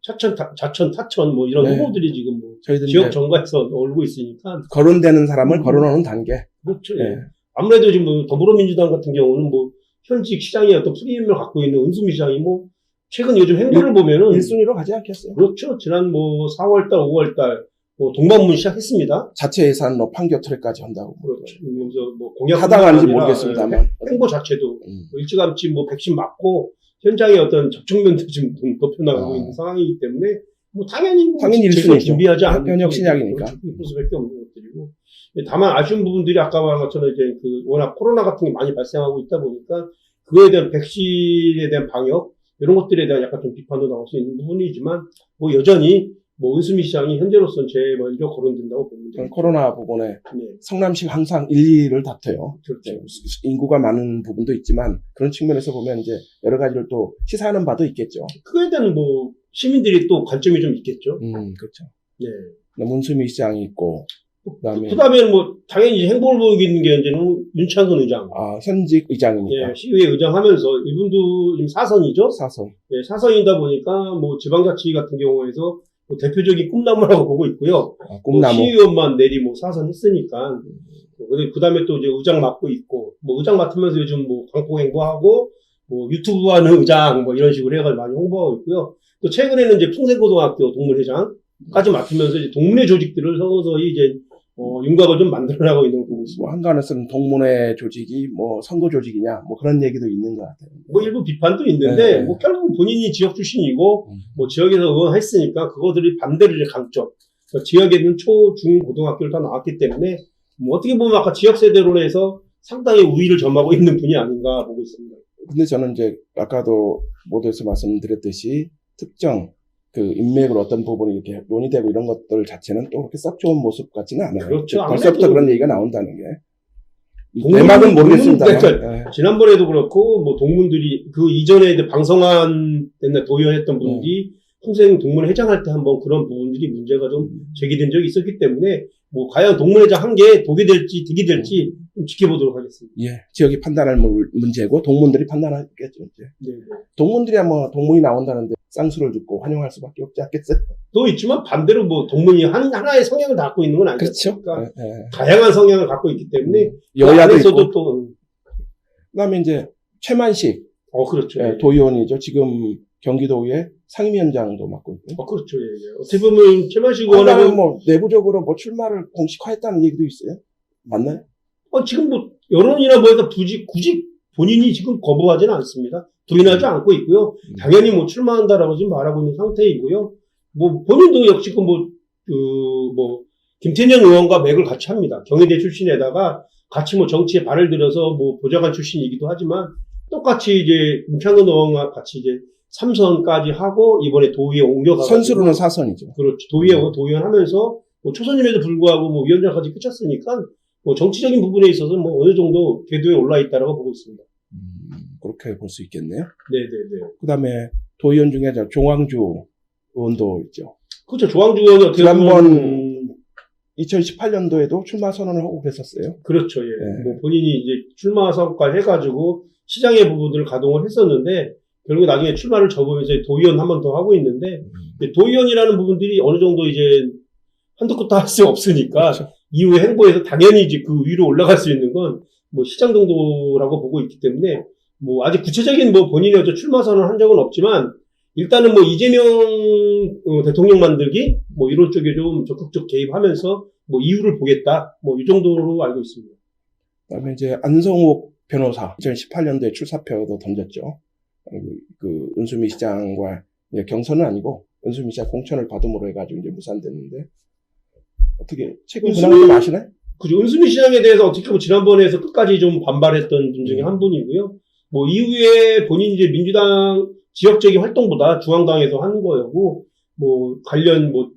자천, 타천 뭐 이런 네. 후보들이 지금 뭐 저희들 지역 정가에서 올고 있으니까 거론되는 사람을 거론하는 단계. 그렇죠. 네. 아무래도 지금 뭐 더불어민주당 같은 경우는 뭐 현직 시장의 어떤 프리미엄을 갖고 있는 은수미 시장이 뭐 최근 요즘 행보를 보면은 1순위로 가지 않겠어요? 그렇죠. 지난 뭐 4월달, 5월달 뭐 동방문 시작했습니다. 자체 예산으로 판교 트랙까지 한다고. 그렇죠. 그래서 뭐 공약 하다가는지 모르겠습니다만. 행보 자체도 뭐 일찌감치 뭐 백신 맞고 현장의 어떤 접촉면도 지금 높여나가고 있는 상황이기 때문에 뭐 당연히 1순위죠. 준비하지 않은 현역 신약이니까. 그럴 수밖에 없는 것들이고. 다만 아쉬운 부분들이 아까 말한 것처럼 이제 그 워낙 코로나 같은 게 많이 발생하고 있다 보니까 그거에 대한 백신에 대한 방역 이런 것들에 대한 약간 좀 비판도 나올 수 있는 부분이지만 뭐 여전히 뭐 은수미 시장이 현재로서는 제일 먼저 거론된다고 봅니다. 코로나 부분에 네. 성남시 항상 1, 2를 다퉈요. 그렇죠. 인구가 많은 부분도 있지만 그런 측면에서 보면 이제 여러 가지를 또 시사하는 바도 있겠죠. 그거에 대한 뭐 시민들이 또 관점이 좀 있겠죠. 그렇죠. 네. 문수미 시장이 있고 그다음에 뭐 당연히 행보를 보이는 게 이제는 윤창근 의장. 현직 의장이니까. 예, 시의회 의장하면서 이분도 지금 사선이죠. 사선. 예, 사선이다 보니까 뭐 지방자치 같은 경우에서 뭐 대표적인 꿈나무라고 보고 있고요. 꿈나무. 뭐 시의원만 내리 뭐 사선했으니까. 그다음에 또 이제 의장 맡고 있고 뭐 의장 맡으면서 요즘 뭐 광폭 행보하고 뭐 유튜브 하는 의장 뭐 이런 식으로 해가지고 많이 홍보하고 있고요. 또 최근에는 이제 풍생고등학교 동문회장까지 맡으면서 이제 동문회 조직들을 서서히 이제 윤곽을 좀 만들어나가고 있는 걸 보고 있습니다. 뭐 한간에서는 동문회 조직이 뭐 선거 조직이냐 뭐 그런 얘기도 있는 것 같아요. 뭐 일부 비판도 있는데 뭐 결국 본인이 지역 출신이고 뭐 지역에서 의원했으니까 그거들이 반대로 이제 강점. 그러니까 지역에는 초, 중, 고등학교를 다 나왔기 때문에 뭐 어떻게 보면 아까 지역 세대론에서 상당히 우위를 점하고 있는 분이 아닌가 보고 있습니다. 근데 저는 이제 아까도 모두에서 말씀드렸듯이 특정 그 인맥으로 어떤 부분이 이렇게 논의되고 이런 것들 자체는 또 그렇게 썩 좋은 모습 같지는 않아요. 그렇죠. 벌써부터 그런 얘기가 나온다는 게. 내 말은 모르겠습니다만. 그러니까 지난번에도 그렇고 뭐 동문들이 그 이전에 방송한 옛날 도의원했던 분들이 평생 동문회장 할 때 한번 그런 부분들이 문제가 좀 제기된 적이 있었기 때문에 뭐 과연 동문회장 한 게 독이 될지 득이 될지 좀 지켜보도록 하겠습니다. 예, 지역이 판단할 문제고 동문들이 판단하겠죠. 이제. 네. 동문들이야 뭐 동문이 나온다는데 쌍수를 듣고 환영할 수밖에 없지 않겠어요? 또 있지만 반대로 뭐 동문이 하나의 성향을 갖고 있는 건 아니죠. 그렇죠. 그러니까 다양한 성향을 갖고 있기 때문에 여야도 있고. 또 그다음에 이제 최만식 그렇죠. 도의원이죠. 지금 경기도의회 상임위원장도 맡고 있고. 그렇죠. 예. 어떻게 보면 최만식 의원은 뭐 내부적으로 뭐 출마를 공식화했다는 얘기도 있어요. 맞나요? 지금 뭐 여론이나 뭐해서 굳이 본인이 지금 거부하지는 않습니다. 부인하지 않고 있고요. 당연히 뭐 출마한다라고 지금 말하고 있는 상태이고요. 뭐 본인도 역시 김태년 의원과 맥을 같이 합니다. 경희대 출신에다가 같이 뭐 정치에 발을 들여서 뭐 보좌관 출신이기도 하지만 똑같이 이제 윤창근 의원과 같이 이제 3선까지 하고 이번에 도의회 옮겨가고 선수로는 4선이죠. 그렇죠. 도의원 하면서 뭐 초선임에도 불구하고 뭐 위원장까지 끝쳤으니까 뭐 정치적인 부분에 있어서 뭐 어느 정도 궤도에 올라 있다라고 보고 있습니다. 그렇게 볼 수 있겠네요. 네네네. 그다음에 도의원 중에 조광주 의원도 있죠. 그렇죠. 조광주 의원이 어떻게 지난번 2018년도에도 출마 선언을 하고 그랬었어요. 그렇죠. 예. 뭐 본인이 이제 출마 선언까지 해가지고 시장의 부분들을 가동을 했었는데 결국 나중에 출마를 접으면서 도의원 한 번 더 하고 있는데 도의원이라는 부분들이 어느 정도 이제 한두 끝도 할 수 없으니까 그렇죠. 이후에 행보에서 당연히 이제 그 위로 올라갈 수 있는 건 뭐 시장 정도라고 보고 있기 때문에 뭐 아직 구체적인 뭐 본인이 어떤 출마 선언을 한 적은 없지만 일단은 뭐 이재명 대통령 만들기 뭐 이런 쪽에 좀 적극적 개입하면서 뭐 이유를 보겠다 뭐 이 정도로 알고 있습니다. 그다음에 이제 안성욱 변호사 2018년도에 출사표도 던졌죠. 그 은수미 시장과 경선은 아니고 은수미 시장 공천을 받음으로 해가지고 이제 무산됐는데 어떻게 최근 근황을 좀 아시나요? 그죠. 은수미 시장에 대해서 어떻게 보면 지난번에서 끝까지 좀 반발했던 분 중에 한 분이고요. 뭐 이후에 본인이 이제 민주당 지역적인 활동보다 중앙당에서 하는 거였고 뭐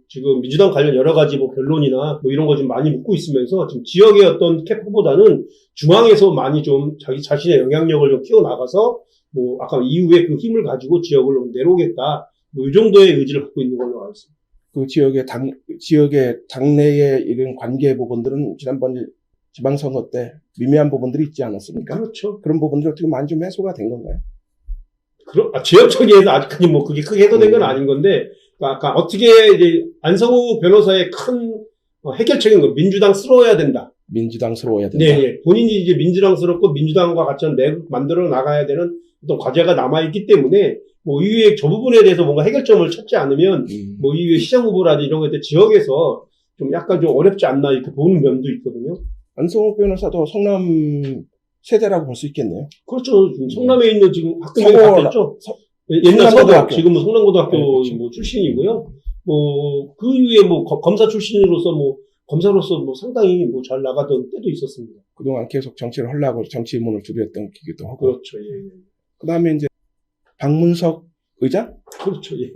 지금 민주당 관련 여러 가지 뭐 변론이나 뭐 이런 거 좀 많이 묻고 있으면서 지금 지역의 어떤 캐프보다는 중앙에서 많이 좀 자기 자신의 영향력을 좀 키워나가서 뭐 아까 이후에 그 힘을 가지고 지역을 내려오겠다 뭐 이 정도의 의지를 갖고 있는 걸로 알고 있습니다. 그 지역의 당내의 이런 관계 부분들은 지난번 지방선거 때 미미한 부분들이 있지 않았습니까? 그렇죠. 그런 부분들이 어떻게 많이 좀 해소가 된 건가요? 지역적에서 아직까지 뭐 그게 크게 해소된 건 아닌 건데 아까 어떻게 이제 안성우 변호사의 큰 해결책인 거 민주당스러워야 된다. 민주당스러워야 된다. 네, 예. 본인이 이제 민주당스럽고 민주당과 같이 내국 만들어 나가야 되는 어떤 과제가 남아있기 때문에 뭐 이후에 저 부분에 대해서 뭔가 해결점을 찾지 않으면 뭐 이후에 시장 후보라든지 이런 것들 지역에서 좀 약간 좀 어렵지 않나 이렇게 보는 면도 있거든요. 안성욱 변호사도 성남 세대라고 볼 수 있겠네요. 그렇죠. 지금 성남에 있는 지금 학교가 서고- 바뀌었죠. 옛날 성남고등학교. 서고 지금은 성남고등학교 네, 그렇죠. 뭐 출신이고요. 뭐 그 이후에 뭐 검사 출신으로서 뭐 검사로서 뭐 상당히 뭐 잘 나가던 때도 있었습니다. 그동안 계속 정치를 하려고 정치 입문을 두려웠던 기기도 하고. 그렇죠. 예. 예. 그 다음에 이제 박문석 의장? 그렇죠. 예.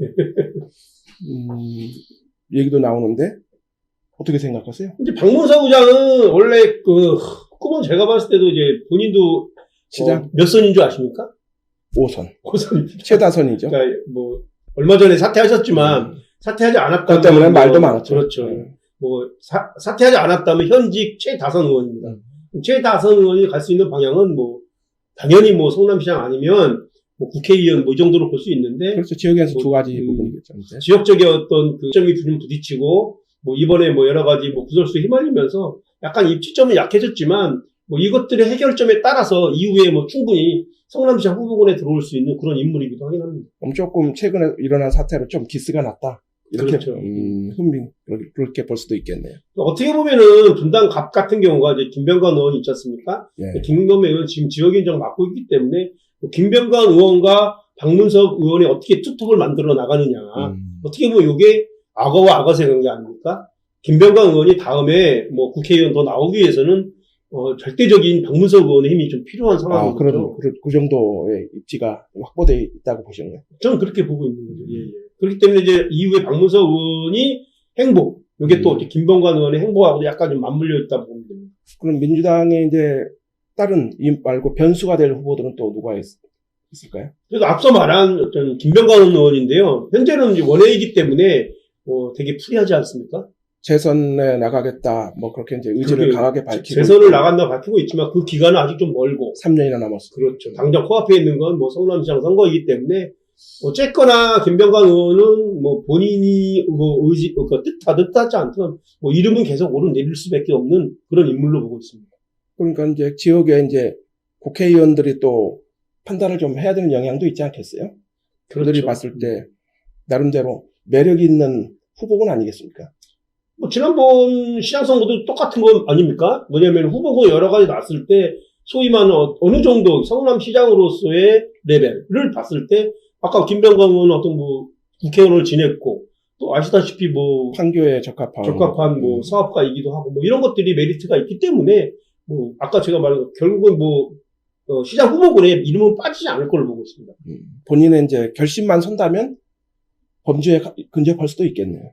얘기도 나오는데, 어떻게 생각하세요? 이제 박문석 의장은 원래 그 꿈은 제가 봤을 때도 이제 본인도 시장 몇 선인 줄 아십니까? 5선. 5선. 최다선이죠. 그러니까 뭐 얼마 전에 사퇴하셨지만 사퇴하지 않았다면 그것 때문에 뭐 말도 많았죠. 그렇죠. 네. 뭐 사퇴하지 않았다면 현직 최다선 의원입니다. 최다선 의원이 갈 수 있는 방향은 뭐 당연히 뭐 성남시장 아니면 뭐 국회의원 뭐 이 정도로 볼 수 있는데 그렇죠. 지역에서 뭐, 두 가지 부분이겠죠. 이제. 지역적인 어떤 그 점이 좀 부딪히고 뭐 이번에 뭐 여러 가지 뭐 구설수에 휘말리면서 약간 입지점은 약해졌지만 뭐 이것들의 해결점에 따라서 이후에 뭐 충분히 성남시장 후보군에 들어올 수 있는 그런 인물이기도 하긴 합니다. 조금 최근에 일어난 사태로 좀 기스가 났다. 이렇게 그렇죠. 그렇게 볼 수도 있겠네요. 어떻게 보면은 분당 갑 같은 경우가 이제 김병관 의원이 있지 않습니까? 예. 김병관 의원 지금 지역 인정 맡고 있기 때문에 김병관 의원과 박문석 의원이 어떻게 투톱을 만들어 나가느냐. 어떻게 보면 이게 악어와 악어의 관계 아닙니까? 김병관 의원이 다음에 뭐 국회의원 더 나오기 위해서는 절대적인 박문석 의원의 힘이 좀 필요한 상황이죠. 그 정도의 입지가 확보되어 있다고 보시는 거예요? 저는 그렇게 보고 있는 거죠. 예, 예. 그렇기 때문에 이제 이후에 박문석 의원이 행보, 이게 또 김병관 의원의 행보하고 약간 좀 맞물려 있다고 보면 됩니다. 그럼 민주당의 이제 다른 이 말고 변수가 될 후보들은 또 누가 있을까요? 그래서 앞서 말한 어떤 김병관 의원인데요. 현재는 이제 원외이기 때문에 되게 프리하지 않습니까? 재선에 나가겠다, 뭐 그렇게 이제 의지를 그러게요. 강하게 밝히고 재선을 나간다 밝히고 있지만 그 기간은 아직 좀 멀고 3년이나 남았어요. 그렇죠. 당장 코앞에 있는 건 뭐 성남시장 선거이기 때문에 어쨌거나 김병관 의원은 뭐 본인이 뭐 의지 뜻하지 않든 뭐 이름은 계속 오르내릴 수밖에 없는 그런 인물로 보고 있습니다. 그러니까 이제 지역에 이제 국회의원들이 또 판단을 좀 해야 되는 영향도 있지 않겠어요? 그들이 그렇죠. 봤을 때 나름대로 매력 있는 후보군 아니겠습니까? 뭐 지난번 시장 선거도 똑같은 건 아닙니까? 뭐냐면 후보가 여러 가지 났을 때 소위 말하는 어느 정도 성남시장으로서의 레벨을 봤을 때 아까 김병관 의원은 어떤 뭐 국회의원을 지냈고 또 아시다시피 뭐 판교에 적합한 뭐 사업가이기도 하고 뭐 이런 것들이 메리트가 있기 때문에 뭐 아까 제가 말한 결국은 뭐 시장 후보군에 이름은 빠지지 않을 걸로 보고 있습니다. 본인의 이제 결심만 선다면 범죄에 근접할 수도 있겠네요.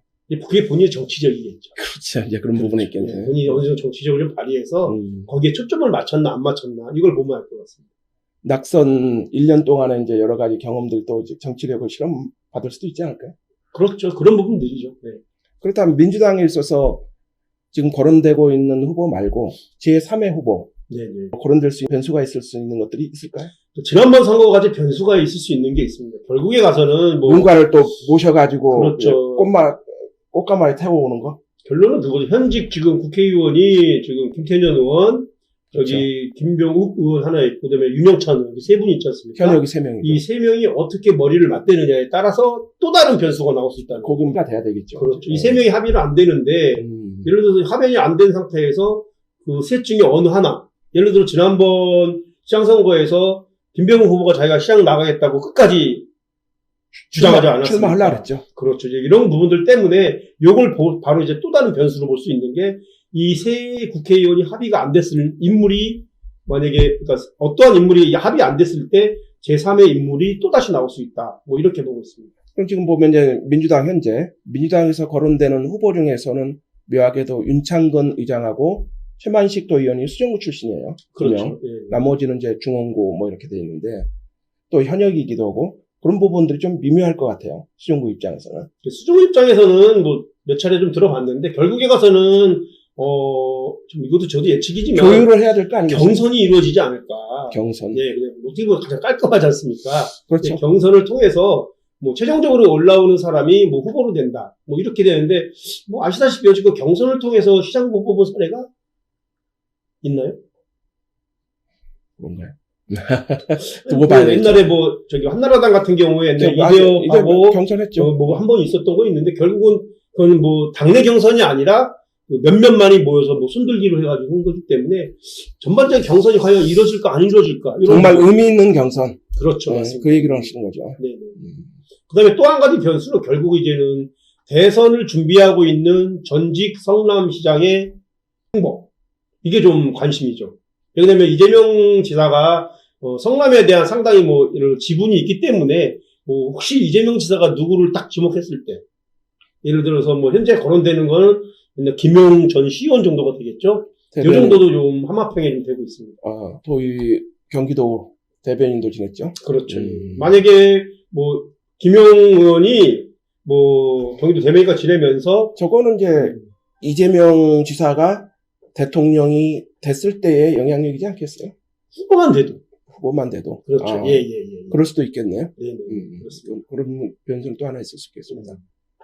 그게 본인의 정치적이겠죠. 그렇죠. 이제 그런 부분이 있겠네요. 본인이 어느 정도 정치적으로 좀 발휘해서 거기에 초점을 맞췄나 안 맞췄나 이걸 보면 알 것 같습니다. 낙선 1년 동안에 이제 여러 가지 경험들도 정치력을 실험 받을 수도 있지 않을까요? 그렇죠. 그런 부분들이죠. 네. 그렇다면 민주당에 있어서 지금 거론되고 있는 후보 말고 제3의 후보 네네. 거론될 수 있는 변수가 있을 수 있는 것들이 있을까요? 지난번 선거같이 변수가 있을 수 있는 게 있습니다. 결국에 가서는 뭐 누군가를 또 모셔가지고 그렇죠. 꽃가마에 태워오는 거? 결론은 그거죠. 현직 지금 국회의원이 지금 김태년 의원, 그렇죠. 여기 김병욱 의원 하나 있고 그다음에 윤영찬 의원 세 분이 있지 않습니까? 현역이 3명이죠. 이 세 명이 어떻게 머리를 맞대느냐에 따라서 또 다른 변수가 나올 수 있다는 거죠. 고금가 돼야 되겠죠. 그렇죠. 이 세 명이 합의를 안 되는데 예를 들어서 합의가 안 된 상태에서 그 셋 중에 어느 하나 예를 들어 지난번 시장 선거에서 김병욱 후보가 자기가 시장 나가겠다고 끝까지 주장하지 않았습니까? 출마하려고 그랬죠. 그렇죠. 이제 이런 부분들 때문에 요걸 바로 이제 또 다른 변수로 볼 수 있는 게 이 세 국회의원이 합의가 안 됐을 인물이 만약에 그러니까 어떠한 인물이 합의 안 됐을 때 제3의 인물이 또 다시 나올 수 있다. 뭐 이렇게 보고 있습니다. 그럼 지금 보면 이제 민주당에서 거론되는 후보 중에서는 묘하게도 윤창건 의장하고 최만식 도의원이 수정구 출신이에요. 그렇죠. 예. 나머지는 이제 중원구 뭐 이렇게 돼 있는데 또 현역이기도 하고 그런 부분들이 좀 미묘할 것 같아요. 수정구 입장에서는. 수정구 입장에서는 뭐 몇 차례 좀 들어봤는데 결국에 가서는 좀 이것도 저도 예측이지만 조율을 해야 될 거 아니겠어요? 경선이 이루어지지 않을까. 경선. 예, 그냥 어떻게 보면 가장 깔끔하지 않습니까? 그렇죠. 경선을 통해서 뭐 최종적으로 올라오는 사람이 뭐 후보로 된다. 뭐 이렇게 되는데 뭐 아시다시피 지금 경선을 통해서 시장 후보 뽑은 사례가 있나요? 뭔가요? 두고 봐야 되죠. 옛날에 뭐 저기 한나라당 같은 경우에 옛날에 이제 이대호하고 경선했죠. 뭐 한 번 있었던 거 있는데 결국은 그건 뭐 당내 경선이 아니라 그 몇몇만이 모여서 뭐 손들기로 해가지고 한 거기 때문에 전반적인 경선이 과연 이루어질까 안 이루어질까 이런 정말 의미 있는 경선. 그렇죠. 네, 맞습니다. 그 얘기를 하시는 거죠. 네. 그다음에 또 한 가지 변수로 결국 이제는 대선을 준비하고 있는 전직 성남시장의 행보 이게 좀 관심이죠. 왜냐하면 이재명 지사가 성남에 대한 상당히 뭐 이런 지분이 있기 때문에 뭐 혹시 이재명 지사가 누구를 딱 지목했을 때 예를 들어서 뭐 현재 거론되는 거는 김용 전 시의원 정도가 되겠죠. 이 정도도 좀 하마평에 좀 되고 있습니다. 도의 경기도 대변인도 지냈죠. 그렇죠. 만약에 뭐 김용 의원이 뭐 경기도 대변인과 지내면서 저거는 이제 이재명 지사가 대통령이 됐을 때의 영향력이지 않겠어요? 후보만 돼도 뭐만 돼도. 그렇죠. 예. 그럴 수도 있겠네요. 네. 그렇습니다. 그런 변수는 또 하나 있을 수 있겠습니다.